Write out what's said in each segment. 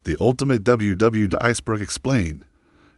The ultimate WW The Iceberg Explained.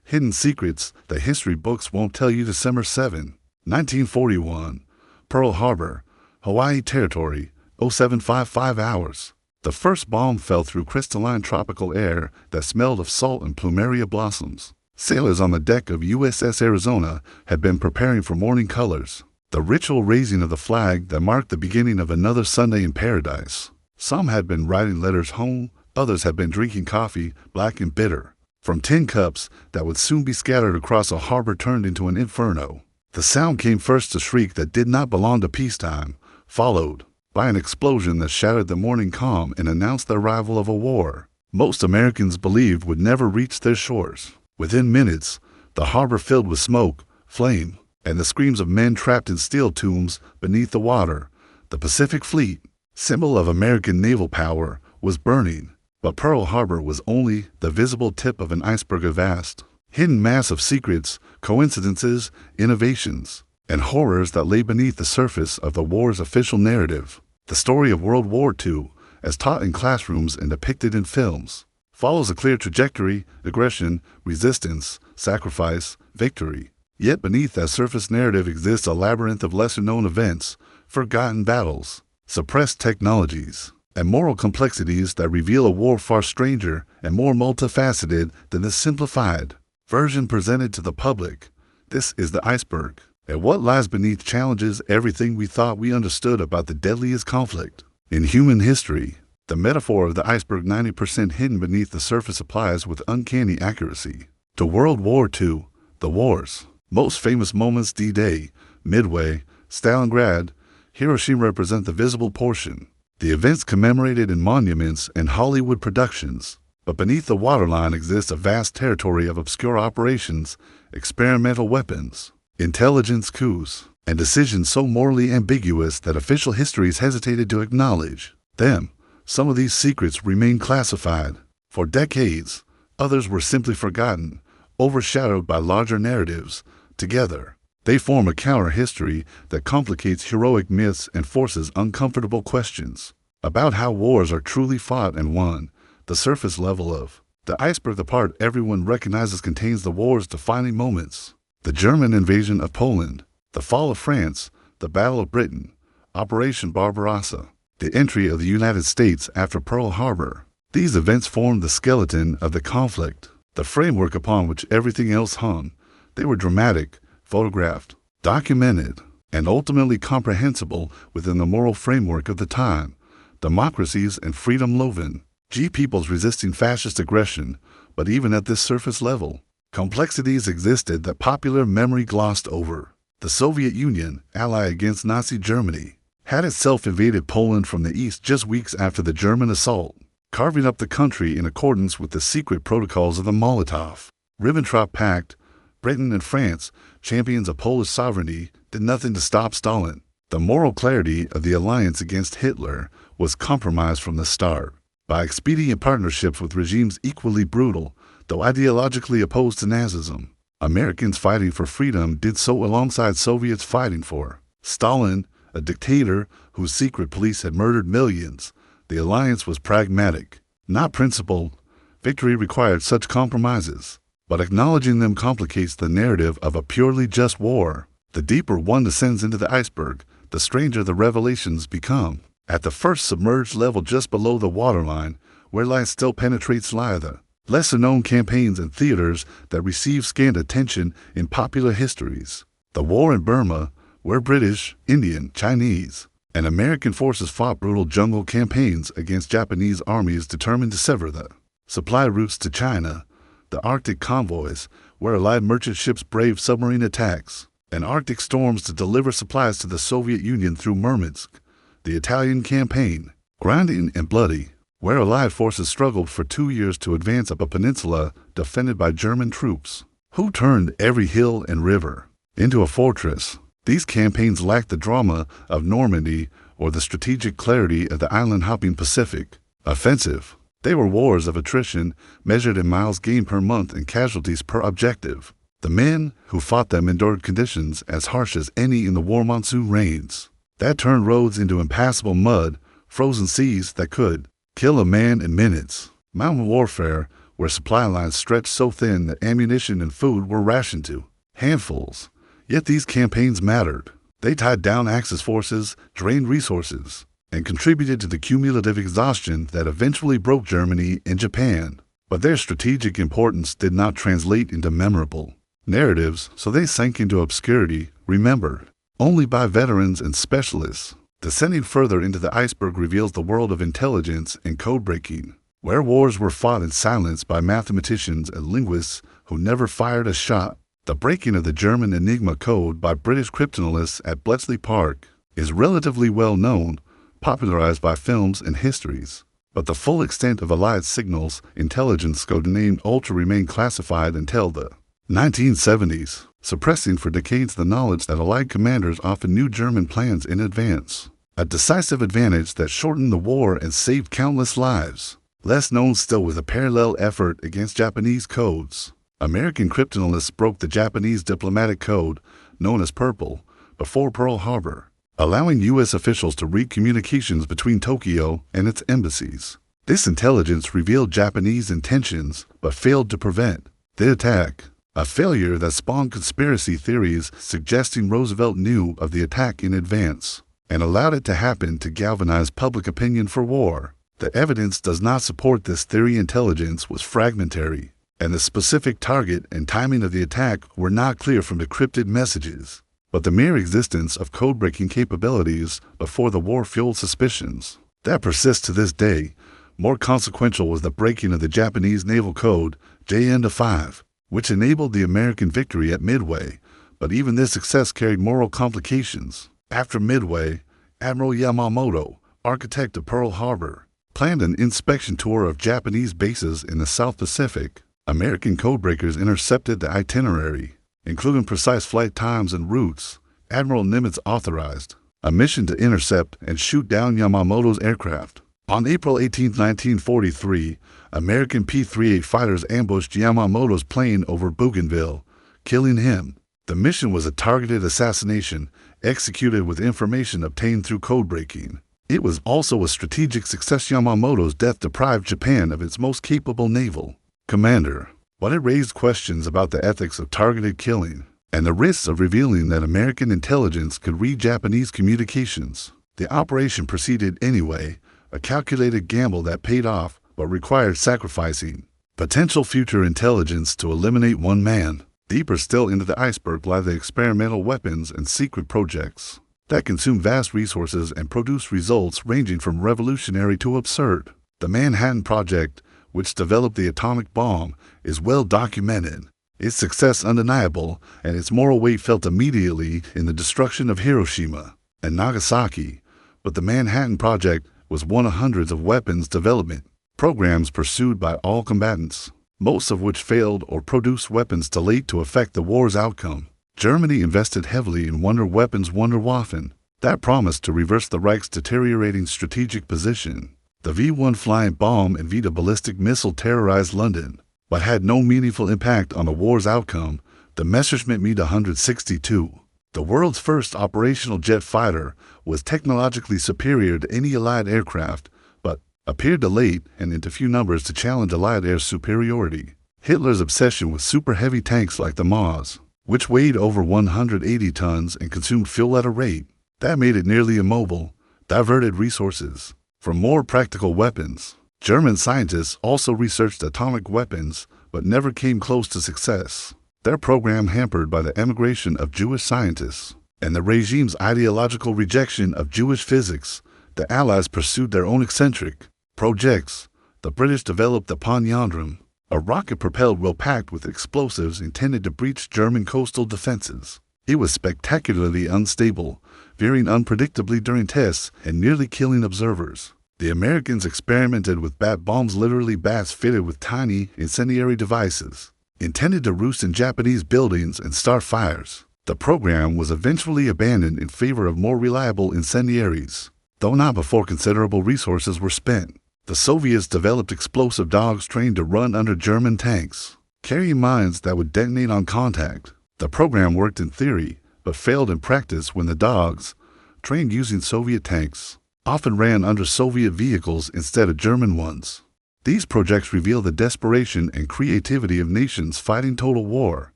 Hidden Secrets That History Books Won't Tell You. December 7, 1941. Pearl Harbor, Hawaii Territory, 0755 hours. The first bomb fell through crystalline tropical air that smelled of salt and plumeria blossoms. Sailors on the deck of USS Arizona had been preparing for morning colors, the ritual raising of the flag that marked the beginning of another Sunday in paradise. Some had been writing letters home, others had been drinking coffee, black and bitter, from tin cups that would soon be scattered across a harbor turned into an inferno. The sound came first, a shriek that did not belong to peacetime, followed by an explosion that shattered the morning calm and announced the arrival of a war most Americans believed would never reach their shores. Within minutes, the harbor filled with smoke, flame, and the screams of men trapped in steel tombs beneath the water. The Pacific Fleet, symbol of American naval power, was burning, but Pearl Harbor was only the visible tip of an iceberg of vast, hidden mass of secrets, coincidences, innovations, and horrors that lay beneath the surface of the war's official narrative. The story of World War II, as taught in classrooms and depicted in films, follows a clear trajectory: aggression, resistance, sacrifice, victory. Yet beneath that surface narrative exists a labyrinth of lesser-known events, forgotten battles, suppressed technologies, and moral complexities that reveal a war far stranger and more multifaceted than the simplified version presented to the public. This is the iceberg, and what lies beneath challenges everything we thought we understood about the deadliest conflict in human history. The metaphor of the iceberg, 90% hidden beneath the surface, applies with uncanny accuracy to World War II. The war's most famous moments: D-Day, Midway, Stalingrad, Hiroshima represent the visible portion, the events commemorated in monuments and Hollywood productions. But beneath the waterline exists a vast territory of obscure operations, experimental weapons, intelligence coups, and decisions so morally ambiguous that official histories hesitated to acknowledge them. Some of these secrets remain classified for decades, others were simply forgotten, overshadowed by larger narratives. Together, they form a counter-history that complicates heroic myths and forces uncomfortable questions about how wars are truly fought and won. The surface level of the iceberg, the part everyone recognizes, contains the war's defining moments: the German invasion of Poland, the fall of France, the Battle of Britain, Operation Barbarossa, the entry of the United States after Pearl Harbor. These events formed the skeleton of the conflict, the framework upon which everything else hung. They were dramatic, photographed, documented, and ultimately comprehensible within the moral framework of the time. Democracies and freedom-loving peoples resisting fascist aggression. But even at this surface level, complexities existed that popular memory glossed over. The Soviet Union, ally against Nazi Germany, had itself invaded Poland from the east just weeks after the German assault, carving up the country in accordance with the secret protocols of the Molotov-Ribbentrop Pact. Britain and France, champions of Polish sovereignty, did nothing to stop Stalin. The moral clarity of the alliance against Hitler was compromised from the start by expedient partnerships with regimes equally brutal, though ideologically opposed to Nazism. Americans fighting for freedom did so alongside Soviets fighting for Stalin, a dictator whose secret police had murdered millions. The alliance was pragmatic, not principled. Victory required such compromises, but acknowledging them complicates the narrative of a purely just war. The deeper one descends into the iceberg, the stranger the revelations become. At the first submerged level, just below the waterline, where light still penetrates, lie the lesser-known campaigns and theaters that receive scant attention in popular histories. The war in Burma, where British, Indian, Chinese, and American forces fought brutal jungle campaigns against Japanese armies determined to sever the supply routes to China. The Arctic convoys, where Allied merchant ships braved submarine attacks and Arctic storms to deliver supplies to the Soviet Union through Murmansk. The Italian campaign, grinding and bloody, where Allied forces struggled for 2 years to advance up a peninsula defended by German troops, who turned every hill and river into a fortress. These campaigns lacked the drama of Normandy or the strategic clarity of the island-hopping Pacific offensive. They were wars of attrition, measured in miles gained per month and casualties per objective. The men who fought them endured conditions as harsh as any in the war monsoon rains that turned roads into impassable mud, frozen seas that could kill a man in minutes. Mountain warfare, where supply lines stretched so thin that ammunition and food were rationed to handfuls. Yet these campaigns mattered. They tied down Axis forces, drained resources, and contributed to the cumulative exhaustion that eventually broke Germany and Japan. But their strategic importance did not translate into memorable narratives, so they sank into obscurity, remembered only by veterans and specialists. Descending further into the iceberg reveals the world of intelligence and code-breaking, where wars were fought in silence by mathematicians and linguists who never fired a shot. The breaking of the German Enigma code by British cryptanalysts at Bletchley Park is relatively well known, popularized by films and histories. But the full extent of Allied signals intelligence codenamed Ultra remained classified until the 1970s, suppressing for decades the knowledge that Allied commanders often knew German plans in advance. A decisive advantage that shortened the war and saved countless lives. Less known still was a parallel effort against Japanese codes. American cryptanalysts broke the Japanese diplomatic code, known as Purple, before Pearl Harbor, allowing U.S. officials to read communications between Tokyo and its embassies. This intelligence revealed Japanese intentions, but failed to prevent the attack, a failure that spawned conspiracy theories suggesting Roosevelt knew of the attack in advance and allowed it to happen to galvanize public opinion for war. The evidence does not support this theory. Intelligence was fragmentary, and the specific target and timing of the attack were not clear from decrypted messages. But the mere existence of code-breaking capabilities before the war fueled suspicions that persist to this day. More consequential was the breaking of the Japanese naval code, JN-5, which enabled the American victory at Midway, but even this success carried moral complications. After Midway, Admiral Yamamoto, architect of Pearl Harbor, planned an inspection tour of Japanese bases in the South Pacific. American codebreakers intercepted the itinerary, including precise flight times and routes. Admiral Nimitz authorized a mission to intercept and shoot down Yamamoto's aircraft. On April 18, 1943, American P-38 fighters ambushed Yamamoto's plane over Bougainville, killing him. The mission was a targeted assassination executed with information obtained through codebreaking. It was also a strategic success. Yamamoto's death deprived Japan of its most capable naval commander, but it raised questions about the ethics of targeted killing and the risks of revealing that American intelligence could read Japanese communications. The operation proceeded anyway, a calculated gamble that paid off but required sacrificing potential future intelligence to eliminate one man. Deeper still into the iceberg lie the experimental weapons and secret projects that consume vast resources and produce results ranging from revolutionary to absurd. The Manhattan Project, which developed the atomic bomb, is well documented, its success undeniable, and its moral weight felt immediately in the destruction of Hiroshima and Nagasaki. But the Manhattan Project was one of hundreds of weapons development programs pursued by all combatants, most of which failed or produced weapons too late to affect the war's outcome. Germany invested heavily in Wonder Weapons Wunderwaffen that promised to reverse the Reich's deteriorating strategic position. The V-1 flying bomb and V-2 ballistic missile terrorized London, but had no meaningful impact on the war's outcome. The Messerschmitt Me-162, the world's first operational jet fighter, was technologically superior to any Allied aircraft, but appeared too late and in too few numbers to challenge Allied air superiority. Hitler's obsession with super-heavy tanks like the Maus, which weighed over 180 tons and consumed fuel at a rate that made it nearly immobile, diverted resources from more practical weapons. German scientists also researched atomic weapons, but never came close to success. Their program hampered by the emigration of Jewish scientists and the regime's ideological rejection of Jewish physics. The Allies pursued their own eccentric projects. The British developed the Ponyandrum, a rocket propelled well packed with explosives intended to breach German coastal defenses. It was spectacularly unstable, veering unpredictably during tests and nearly killing observers. The Americans experimented with bat bombs, literally bats fitted with tiny incendiary devices, intended to roost in Japanese buildings and start fires. The program was eventually abandoned in favor of more reliable incendiaries, though not before considerable resources were spent. The Soviets developed explosive dogs trained to run under German tanks, carrying mines that would detonate on contact. The program worked in theory, but failed in practice when the dogs, trained using Soviet tanks, often ran under Soviet vehicles instead of German ones. These projects reveal the desperation and creativity of nations fighting total war.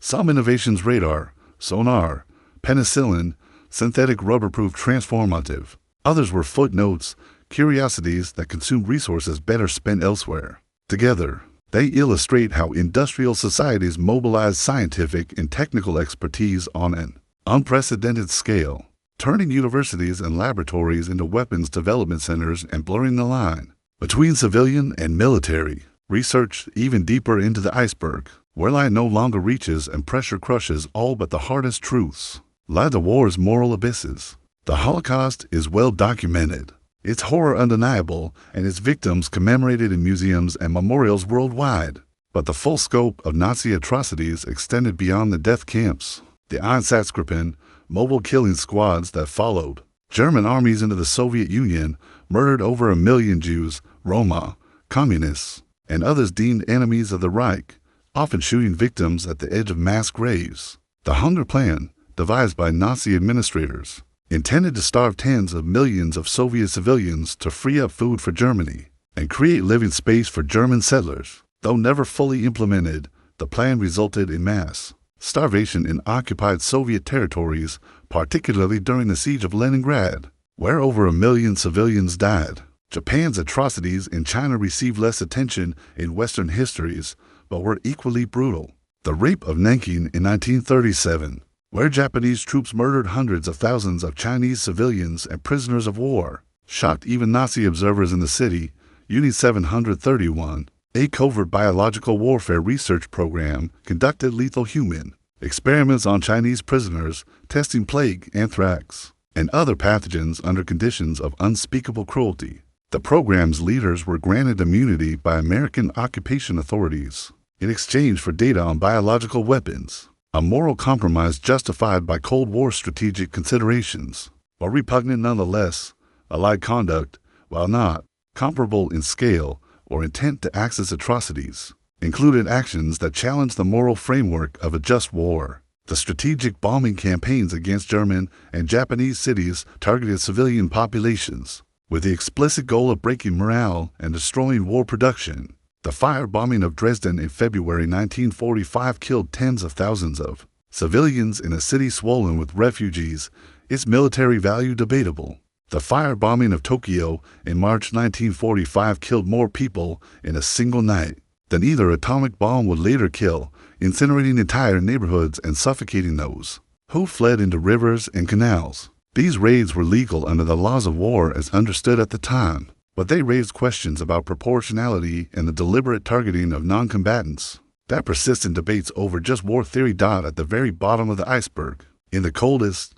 Some innovations: radar, sonar, penicillin, synthetic rubber-proof transformative. Others were footnotes, curiosities that consumed resources better spent elsewhere. Together, they illustrate how industrial societies mobilize scientific and technical expertise on an unprecedented scale, turning universities and laboratories into weapons development centers and blurring the line between civilian and military research even deeper into the iceberg, where light no longer reaches and pressure crushes all but the hardest truths, lie the war's moral abysses. The Holocaust is well documented, its horror undeniable, and its victims commemorated in museums and memorials worldwide. But the full scope of Nazi atrocities extended beyond the death camps, the Einsatzgruppen, mobile killing squads that followed German armies into the Soviet Union, murdered over 1 million Jews, Roma, communists, and others deemed enemies of the Reich, often shooting victims at the edge of mass graves. The Hunger Plan, devised by Nazi administrators, intended to starve tens of millions of Soviet civilians to free up food for Germany and create living space for German settlers. Though never fully implemented, the plan resulted in mass starvation in occupied Soviet territories, particularly during the siege of Leningrad, where over 1 million civilians died. Japan's atrocities in China received less attention in Western histories, but were equally brutal. The rape of Nanking in 1937, where Japanese troops murdered hundreds of thousands of Chinese civilians and prisoners of war, shocked even Nazi observers in the city. Uni 731, a covert biological warfare research program, conducted lethal human experiments on Chinese prisoners, testing plague, anthrax, and other pathogens under conditions of unspeakable cruelty. The program's leaders were granted immunity by American occupation authorities in exchange for data on biological weapons, a moral compromise justified by Cold War strategic considerations, but repugnant nonetheless. Allied conduct, while not comparable in scale or intent to access atrocities, included actions that challenged the moral framework of a just war. The strategic bombing campaigns against German and Japanese cities targeted civilian populations, with the explicit goal of breaking morale and destroying war production. The firebombing of Dresden in February 1945 killed tens of thousands of civilians in a city swollen with refugees, its military value debatable. The firebombing of Tokyo in March 1945 killed more people in a single night than either atomic bomb would later kill, incinerating entire neighborhoods and suffocating those who fled into rivers and canals. These raids were legal under the laws of war as understood at the time, but they raised questions about proportionality and the deliberate targeting of non-combatants that persist in debates over just war theory. At the very bottom of the iceberg, in the coldest,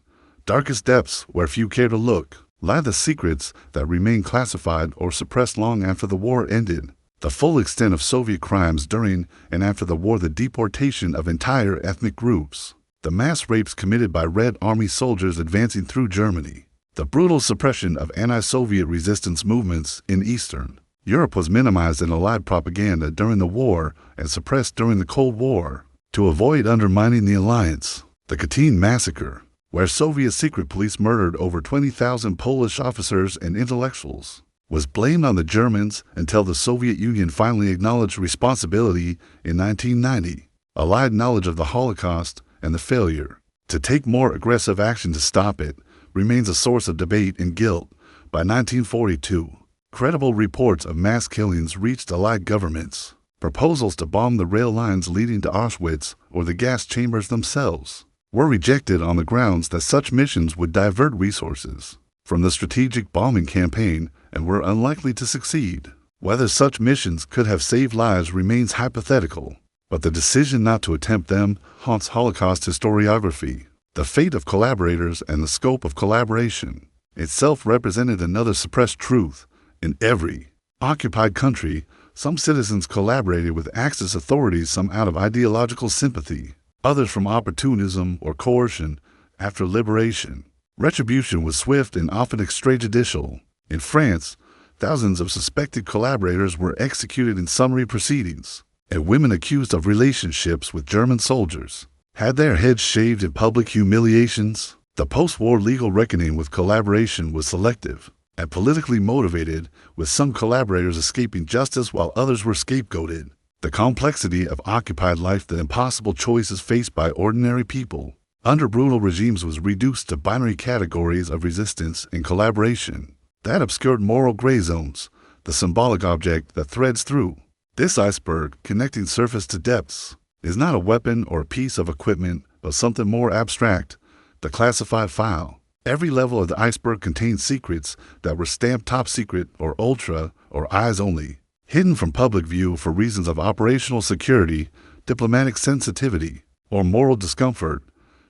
darkest depths where few care to look, lie the secrets that remain classified or suppressed long after the war ended. The full extent of Soviet crimes during and after the war, the deportation of entire ethnic groups, the mass rapes committed by Red Army soldiers advancing through Germany, the brutal suppression of anti-Soviet resistance movements in Eastern Europe was minimized in Allied propaganda during the war and suppressed during the Cold War to avoid undermining the alliance. The Katyn massacre, where Soviet secret police murdered over 20,000 Polish officers and intellectuals, was blamed on the Germans until the Soviet Union finally acknowledged responsibility in 1990. Allied knowledge of the Holocaust and the failure to take more aggressive action to stop it remains a source of debate and guilt. By 1942, credible reports of mass killings reached Allied governments. Proposals to bomb the rail lines leading to Auschwitz or the gas chambers themselves were rejected on the grounds that such missions would divert resources from the strategic bombing campaign and were unlikely to succeed. Whether such missions could have saved lives remains hypothetical, but the decision not to attempt them haunts Holocaust historiography. The fate of collaborators and the scope of collaboration itself represented another suppressed truth. In every occupied country, some citizens collaborated with Axis authorities, some out of ideological sympathy, others from opportunism or coercion. After liberation, retribution was swift and often extrajudicial. In France, thousands of suspected collaborators were executed in summary proceedings, and women accused of relationships with German soldiers had their heads shaved in public humiliations. The post-war legal reckoning with collaboration was selective. and politically motivated, with some collaborators escaping justice while others were scapegoated. The complexity of occupied life, the impossible choices faced by ordinary people under brutal regimes was reduced to binary categories of resistance and collaboration. That obscured moral gray zones, the symbolic object that threads through. This iceberg, connecting surface to depths, is not a weapon or a piece of equipment, but something more abstract, the classified file. Every level of the iceberg contains secrets that were stamped top secret or ultra or eyes only, hidden from public view for reasons of operational security, diplomatic sensitivity, or moral discomfort.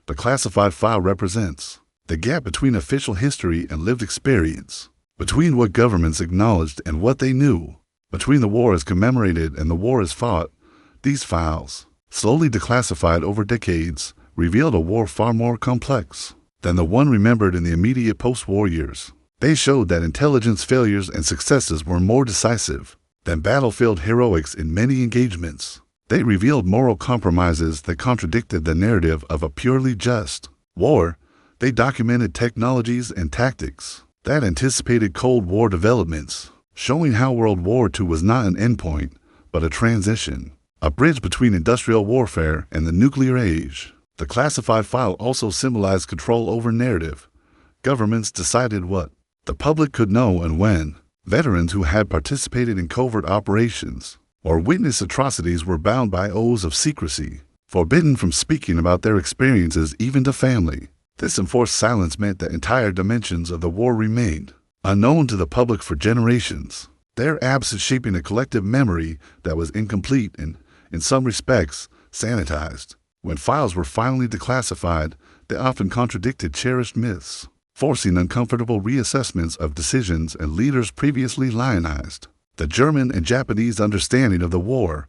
The classified file represents the gap between official history and lived experience, between what governments acknowledged and what they knew, between the war as commemorated and the war as fought. These files, slowly declassified over decades, revealed a war far more complex than the one remembered in the immediate post-war years. They showed that intelligence failures and successes were more decisive than battlefield heroics in many engagements. They revealed moral compromises that contradicted the narrative of a purely just war. They documented technologies and tactics that anticipated Cold War developments, showing how World War II was not an endpoint, but a transition, a bridge between industrial warfare and the nuclear age. The classified file also symbolized control over narrative. Governments decided what the public could know and when. Veterans who had participated in covert operations or witnessed atrocities were bound by oaths of secrecy, forbidden from speaking about their experiences even to family. This enforced silence meant that entire dimensions of the war remained unknown to the public for generations, their absence shaping a collective memory that was incomplete and, in some respects, sanitized. When files were finally declassified, they often contradicted cherished myths, forcing uncomfortable reassessments of decisions and leaders previously lionized. The German and Japanese understanding of the war,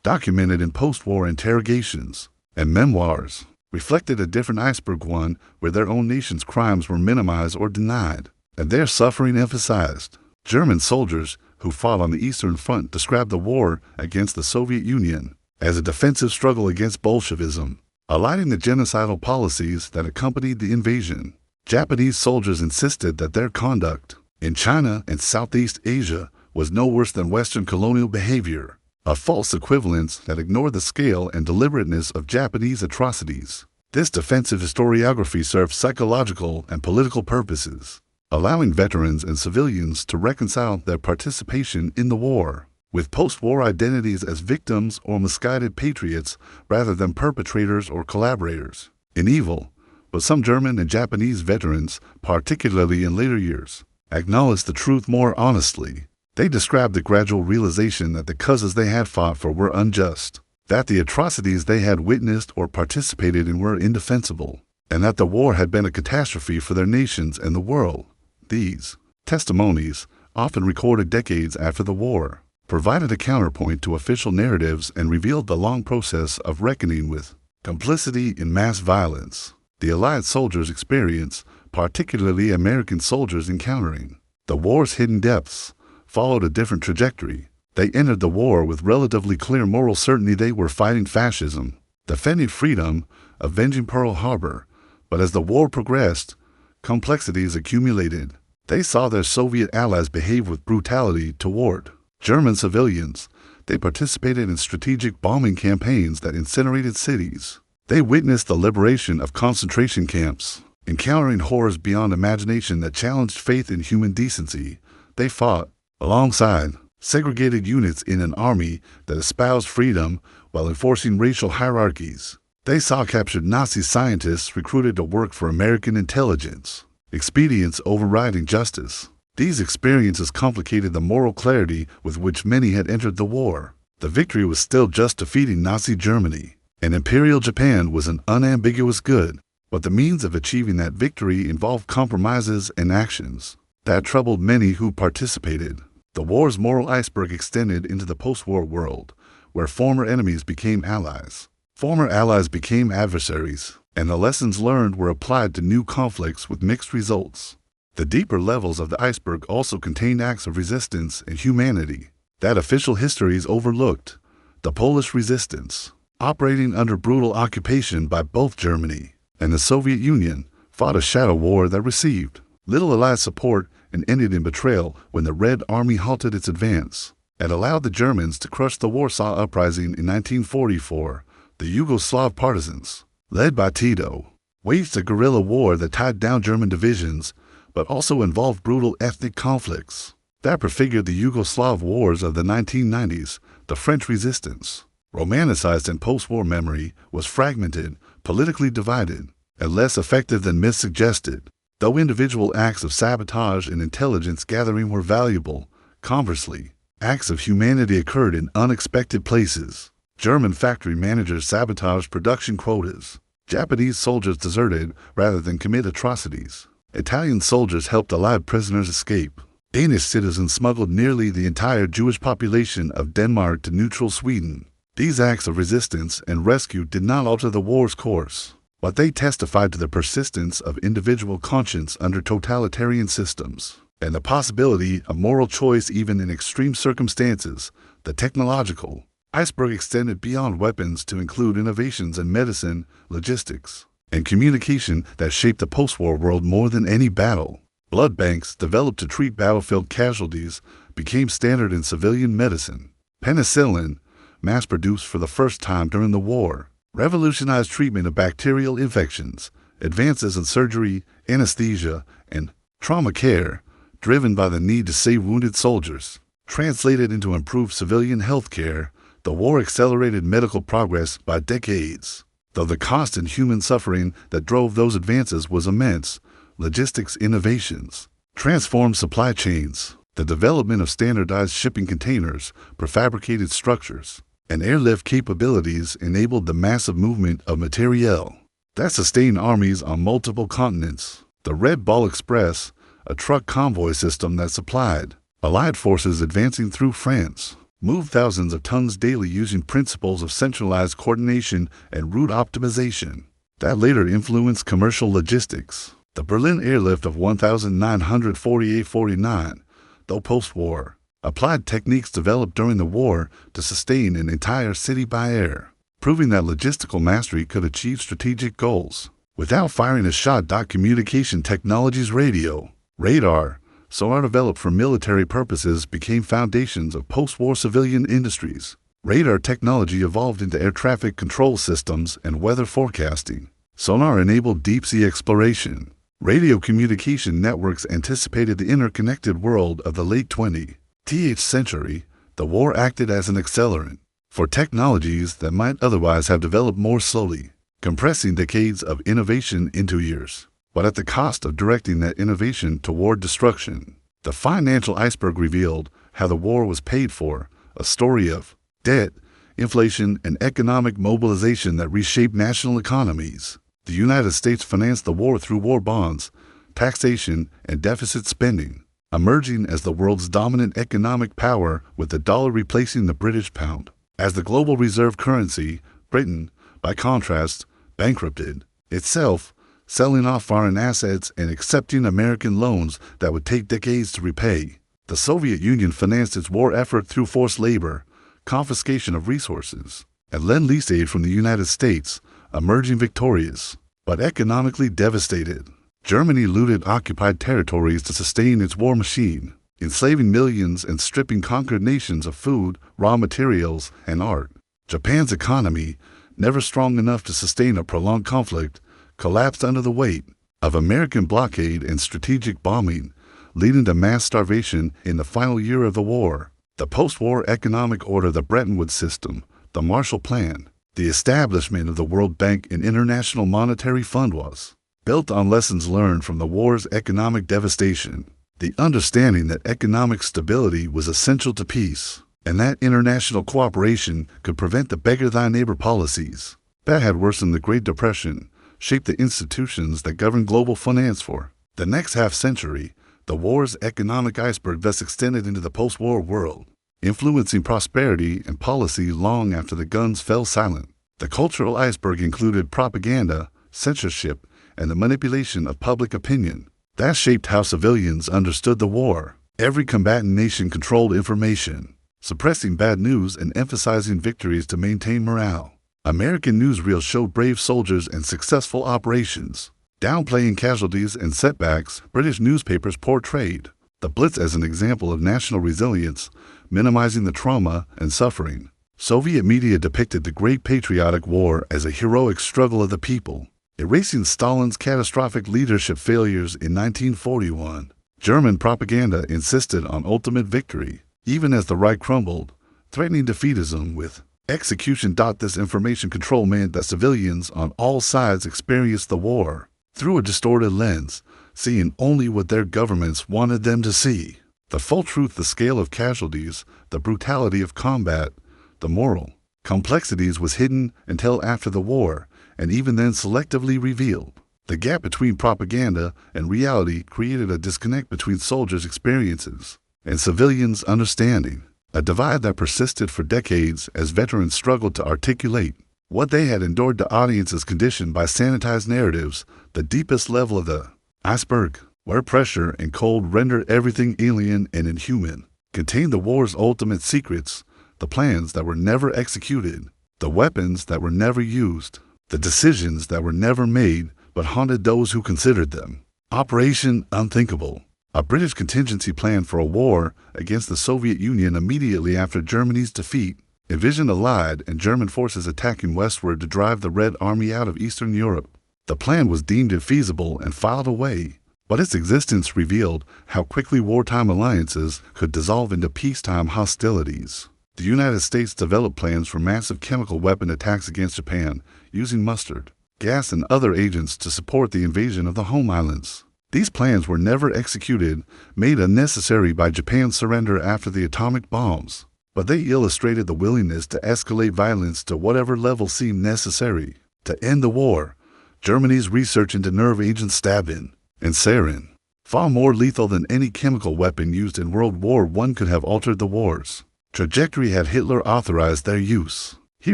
documented in post-war interrogations and memoirs, reflected a different iceberg, one where their own nation's crimes were minimized or denied, and their suffering emphasized. German soldiers who fought on the Eastern Front described the war against the Soviet Union as a defensive struggle against Bolshevism, aligning the genocidal policies that accompanied the invasion. Japanese soldiers insisted that their conduct in China and Southeast Asia was no worse than Western colonial behavior, a false equivalence that ignored the scale and deliberateness of Japanese atrocities. This defensive historiography served psychological and political purposes, allowing veterans and civilians to reconcile their participation in the war with post-war identities as victims or misguided patriots rather than perpetrators or collaborators in evil. But some German and Japanese veterans, particularly in later years, acknowledged the truth more honestly. They described the gradual realization that the causes they had fought for were unjust, that the atrocities they had witnessed or participated in were indefensible, and that the war had been a catastrophe for their nations and the world. These testimonies, often recorded decades after the war, provided a counterpoint to official narratives and revealed the long process of reckoning with complicity in mass violence the Allied soldiers experienced, particularly American soldiers encountering the war's hidden depths, followed a different trajectory. They entered the war with relatively clear moral certainty. They were fighting fascism, defending freedom, avenging Pearl Harbor. But as the war progressed, complexities accumulated. They saw their Soviet allies behave with brutality toward German civilians. They participated in strategic bombing campaigns that incinerated cities. They witnessed the liberation of concentration camps, encountering horrors beyond imagination that challenged faith in human decency. They fought alongside segregated units in an army that espoused freedom while enforcing racial hierarchies. They saw captured Nazi scientists recruited to work for American intelligence, expedience overriding justice. These experiences complicated the moral clarity with which many had entered the war. The victory was still just defeating Nazi Germany, and Imperial Japan was an unambiguous good, but the means of achieving that victory involved compromises and actions that troubled many who participated. The war's moral iceberg extended into the post-war world, where former enemies became allies, former allies became adversaries, and the lessons learned were applied to new conflicts with mixed results. The deeper levels of the iceberg also contained acts of resistance and humanity that official histories overlooked. The Polish resistance, operating under brutal occupation by both Germany and the Soviet Union, fought a shadow war that received little Allied support and ended in betrayal when the Red Army halted its advance and allowed the Germans to crush the Warsaw Uprising in 1944. The Yugoslav partisans, led by Tito, waged a guerrilla war that tied down German divisions, but also involved brutal ethnic conflicts that prefigured the Yugoslav wars of the 1990s. The French resistance, romanticized in post-war memory, was fragmented, politically divided, and less effective than myths suggested. Though individual acts of sabotage and intelligence gathering were valuable, conversely, acts of humanity occurred in unexpected places. German factory managers sabotaged production quotas. Japanese soldiers deserted rather than commit atrocities. Italian soldiers helped Allied prisoners escape. Danish citizens smuggled nearly the entire Jewish population of Denmark to neutral Sweden. These acts of resistance and rescue did not alter the war's course, but they testified to the persistence of individual conscience under totalitarian systems, and the possibility of moral choice even in extreme circumstances. The technological iceberg extended beyond weapons to include innovations in medicine, logistics, and communication that shaped the post-war world more than any battle. Blood banks, developed to treat battlefield casualties, became standard in civilian medicine. Penicillin, mass-produced for the first time during the war, revolutionized treatment of bacterial infections. Advances in surgery, anesthesia, and trauma care, driven by the need to save wounded soldiers, translated into improved civilian health care. The war accelerated medical progress by decades. Though the cost and human suffering that drove those advances was immense, logistics innovations transformed supply chains. The development of standardized shipping containers, prefabricated structures, and airlift capabilities enabled the massive movement of materiel that sustained armies on multiple continents. The Red Ball Express, a truck convoy system that supplied Allied forces advancing through France, moved thousands of tons daily using principles of centralized coordination and route optimization that later influenced commercial logistics. The Berlin airlift of 1948-49, though post-war, applied techniques developed during the war to sustain an entire city by air, proving that logistical mastery could achieve strategic goals without firing a shot. Communication technologies, radio, radar, sonar developed for military purposes became foundations of post-war civilian industries. Radar technology evolved into air traffic control systems and weather forecasting. Sonar enabled deep-sea exploration. Radio communication networks anticipated the interconnected world of the late 20th century. The war acted as an accelerant for technologies that might otherwise have developed more slowly, compressing decades of innovation into years, but at the cost of directing that innovation toward destruction. The financial iceberg revealed how the war was paid for, a story of debt, inflation, and economic mobilization that reshaped national economies. The United States financed the war through war bonds, taxation, and deficit spending, emerging as the world's dominant economic power with the dollar replacing the British pound. As the global reserve currency, Britain, by contrast, bankrupted itself, selling off foreign assets and accepting American loans that would take decades to repay. The Soviet Union financed its war effort through forced labor, confiscation of resources, and lend-lease aid from the United States, emerging victorious, but economically devastated. Germany looted occupied territories to sustain its war machine, enslaving millions and stripping conquered nations of food, raw materials, and art. Japan's economy, never strong enough to sustain a prolonged conflict, collapsed under the weight of American blockade and strategic bombing, leading to mass starvation in the final year of the war. The post-war economic order, the Bretton Woods system, the Marshall Plan, the establishment of the World Bank and International Monetary Fund was built on lessons learned from the war's economic devastation, the understanding that economic stability was essential to peace, and that international cooperation could prevent the beggar-thy-neighbor policies that had worsened the Great Depression, shaped the institutions that govern global finance for the next half-century. The war's economic iceberg thus extended into the post-war world, influencing prosperity and policy long after the guns fell silent. The cultural iceberg included propaganda, censorship, and the manipulation of public opinion that shaped how civilians understood the war. Every combatant nation controlled information, suppressing bad news and emphasizing victories to maintain morale. American newsreels showed brave soldiers and successful operations, downplaying casualties and setbacks. British newspapers portrayed The Blitz as an example of national resilience, minimizing the trauma and suffering. Soviet media depicted the Great Patriotic War as a heroic struggle of the people, erasing Stalin's catastrophic leadership failures in 1941. German propaganda insisted on ultimate victory, even as the Reich crumbled, threatening defeatism with execution. This information control meant that civilians on all sides experienced the war through a distorted lens, seeing only what their governments wanted them to see. The full truth, the scale of casualties, the brutality of combat, the moral complexities was hidden until after the war, and even then selectively revealed. The gap between propaganda and reality created a disconnect between soldiers' experiences and civilians' understanding, a divide that persisted for decades as veterans struggled to articulate what they had endured to audiences conditioned by sanitized narratives, the deepest level of the iceberg, where pressure and cold rendered everything alien and inhuman, contained the war's ultimate secrets, the plans that were never executed, the weapons that were never used, the decisions that were never made but haunted those who considered them. Operation Unthinkable, a British contingency plan for a war against the Soviet Union immediately after Germany's defeat, envisioned Allied and German forces attacking westward to drive the Red Army out of Eastern Europe. The plan was deemed infeasible and filed away, but its existence revealed how quickly wartime alliances could dissolve into peacetime hostilities. The United States developed plans for massive chemical weapon attacks against Japan, using mustard gas and other agents to support the invasion of the home islands. These plans were never executed, made unnecessary by Japan's surrender after the atomic bombs, but they illustrated the willingness to escalate violence to whatever level seemed necessary. To end the war, Germany's research into nerve agents stabin and sarin, far more lethal than any chemical weapon used in World War I, could have altered the war's trajectory had Hitler authorized their use. He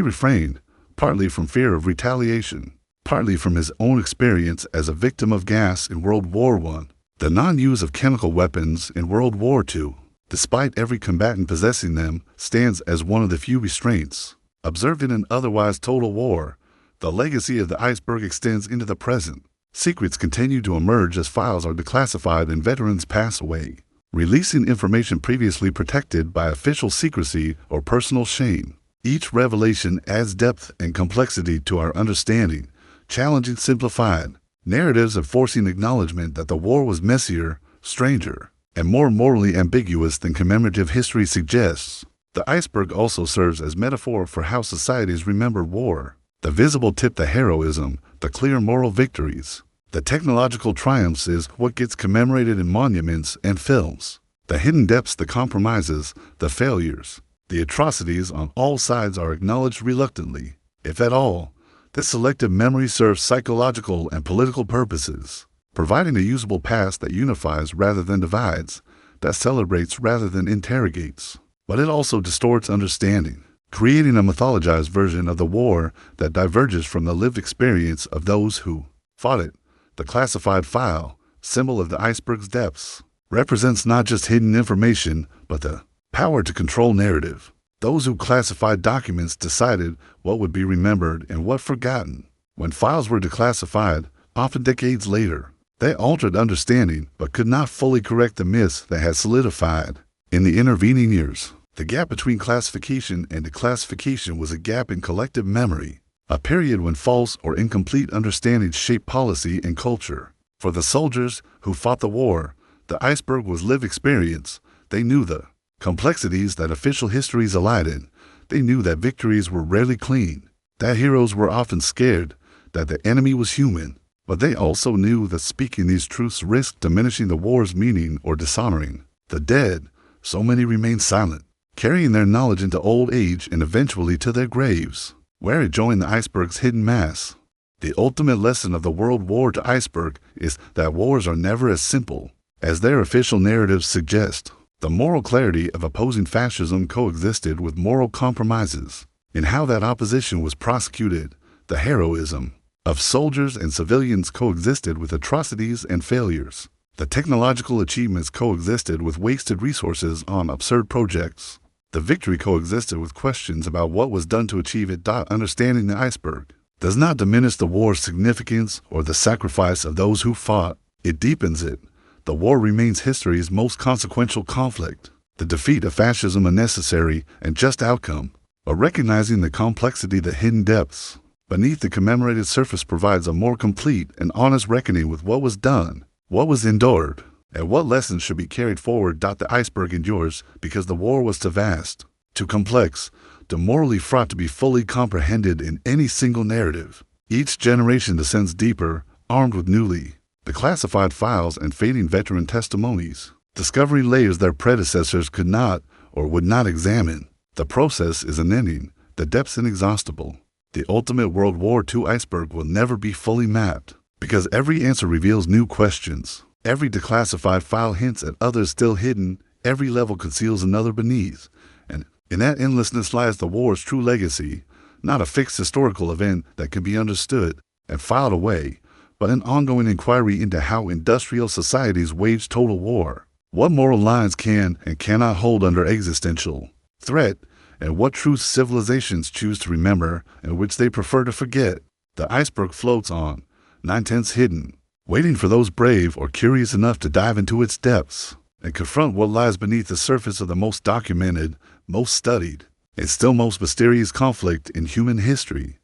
refrained, partly from fear of retaliation, partly from his own experience as a victim of gas in World War I. The non-use of chemical weapons in World War II, despite every combatant possessing them, stands as one of the few restraints observed in an otherwise total war. The legacy of the iceberg extends into the present. Secrets continue to emerge as files are declassified and veterans pass away, releasing information previously protected by official secrecy or personal shame. Each revelation adds depth and complexity to our understanding, challenging simplified narratives and forcing acknowledgement that the war was messier, stranger, and more morally ambiguous than commemorative history suggests. The iceberg also serves as metaphor for how societies remember war. The visible tip, the heroism, the clear moral victories, the technological triumphs is what gets commemorated in monuments and films. The hidden depths, the compromises, the failures, the atrocities on all sides are acknowledged reluctantly, if at all. This selective memory serves psychological and political purposes, providing a usable past that unifies rather than divides, that celebrates rather than interrogates. But it also distorts understanding, creating a mythologized version of the war that diverges from the lived experience of those who fought it. The classified file, symbol of the iceberg's depths, represents not just hidden information, but the power to control narrative. Those who classified documents decided what would be remembered and what forgotten. When files were declassified, often decades later, they altered understanding but could not fully correct the myths that had solidified. In the intervening years, the gap between classification and declassification was a gap in collective memory, a period when false or incomplete understandings shaped policy and culture. For the soldiers who fought the war, the iceberg was lived experience. They knew the complexities that official histories elided. They knew that victories were rarely clean, that heroes were often scared, that the enemy was human. But they also knew that speaking these truths risked diminishing the war's meaning or dishonoring the dead. So many remained silent, carrying their knowledge into old age and eventually to their graves, where it joined the iceberg's hidden mass. The ultimate lesson of the World War II iceberg is that wars are never as simple as their official narratives suggest. The moral clarity of opposing fascism coexisted with moral compromises in how that opposition was prosecuted. The heroism of soldiers and civilians coexisted with atrocities and failures. The technological achievements coexisted with wasted resources on absurd projects. The victory coexisted with questions about what was done to achieve it. Understanding the iceberg does not diminish the war's significance or the sacrifice of those who fought. It deepens it. The war remains history's most consequential conflict. The defeat of fascism a necessary and just outcome, but recognizing the complexity, the hidden depths beneath the commemorated surface provides a more complete and honest reckoning with what was done, what was endured, and what lessons should be carried forward. The iceberg endures because the war was too vast, too complex, too morally fraught to be fully comprehended in any single narrative. Each generation descends deeper, armed with newly declassified files and fading veteran testimonies, discovering layers their predecessors could not or would not examine. The process is unending, the depths inexhaustible. The ultimate World War II iceberg will never be fully mapped, because every answer reveals new questions. Every declassified file hints at others still hidden, every level conceals another beneath, and in that endlessness lies the war's true legacy, not a fixed historical event that can be understood and filed away, but an ongoing inquiry into how industrial societies wage total war, what moral lines can and cannot hold under existential threat, and what truths civilizations choose to remember and which they prefer to forget. The iceberg floats on, 9/10 hidden, waiting for those brave or curious enough to dive into its depths and confront what lies beneath the surface of the most documented, most studied, and still most mysterious conflict in human history.